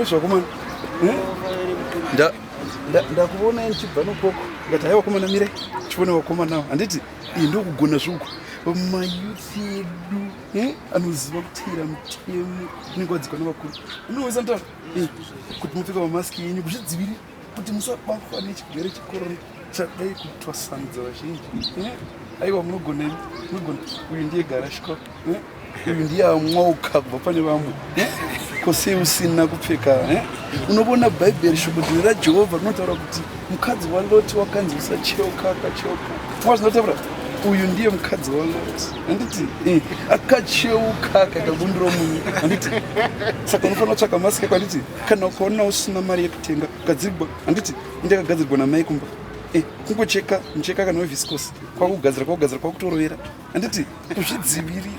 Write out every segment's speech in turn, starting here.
Zviro zvakomana. Ndakuona nchibva nokoko. Ngati haiwa komana mire. Chipone wakomana. Handiti ndokugona zvuku. Mayuthi edu anoziva kutera mutemo unenge wadzikwa navakuru. Unoziva ntaura kuti mupfeka mamaski yenyu kuzvidzivirira kuti musabatwa nechirwere chekorona chadai kutwasanudza vazhinji. Aiwa munogona uyu ndiye garashika. Uyu ndiye amwauka kubva pane vamwe. Kose usina kupfeka. Unobona bhaibheri shoko raJehovha rinotaura kuti mukadzi waLoti wakanzi usacheuka akacheuka. Mwazvinotaura uyu ndiye mukadzi waLoti. Handiti akacheuka akaita bundo romunyu. Handiti saka unofanira kutsvaka masiki yako. Handiti kana ukaona usina mari yekutenga gadzirwa. Handiti ndakagadzirwa namai kumba. Kungocheka mucheka kana weviscose kwakugadzira kwakutorovera. Handiti kuzvidzivirira.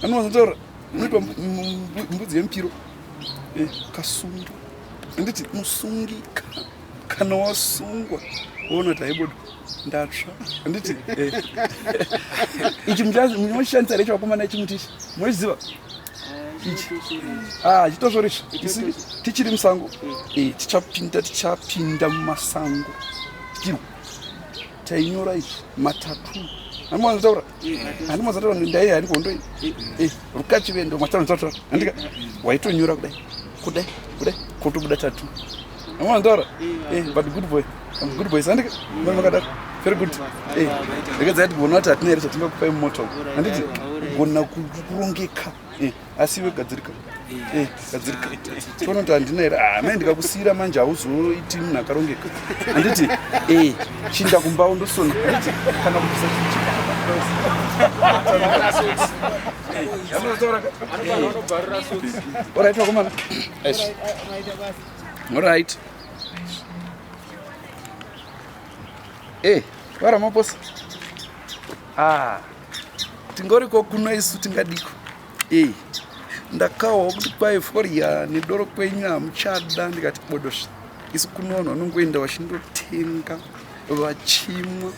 Anozotaura unoitwa mbudzi yempiro kasungwa. Handiti musungika kana wasungwa woona kuti haibodo ndatsva. Handiti ichi munoshandisa recho wakomana ichi mutishi munoziva ichi chitozvorecho tichiri musango tichapinda mumasango tichirwa tainyora ichi matatu. Handimazataura handimazataura ndai hari kondo rukachivendo mataura handika waitonyora kudai kotobuda tatu. Handimazataura but good boy. I'm good boy. Handika makadaro very good. Ndakadza kuti gona kuti hatina here chatingakupai mumoto. Handiti gona kurongeka asi iwe gadzirika. Gadzirika. Toona kuti handina here mai ndikakusiyira manje hauzoiti munhu akarongeka. Handiti chinda kumba undosona. Handiti kana kubvisa alright wakomana. Alright. Varamaposa. Tingoriko kuno isu tingadiko. Ndakawa kuti kwai foria nedoro kwenyu hamuchada ndikati bodosva. Isu kuno vanhu vanongoenda vachindotenga vachimwa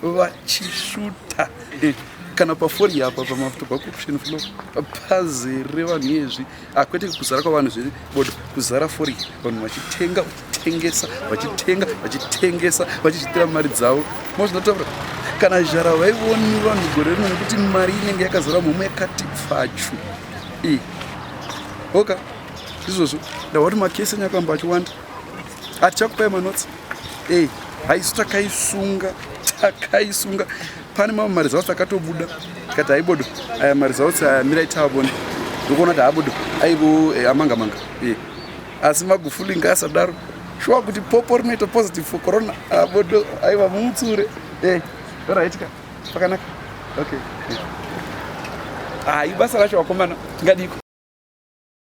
vachisvuta kana paforia apa pamafuta pacorruption floor pazere vanhu izvi kwete kuzara kwavanhu zviri bodo kuzara foria vanhu vachitenga vachitengesa vachichitira mari dzavo. Mozvinotaura kana zhara vaioni vanhu gore rino nekuti mari inenge yakazara mhomho yakati pfachu. Oka izvozvo ndavati makesi enyu akamba achiwanda hatichakupai manotsi. Haisu takaisunga pane mamwe mari zautsi akatobuda tikati haibodo aya mari zautsi aya mirai taabone ndokuona kuti haabodo aivo amangamanga. Asi magufulinga asadaro shuwa kuti popo rinoita positive for corona abodo aiva mumutsure. Raitika pakanaka. Okay. Ibasa racho wakomana tingadiko.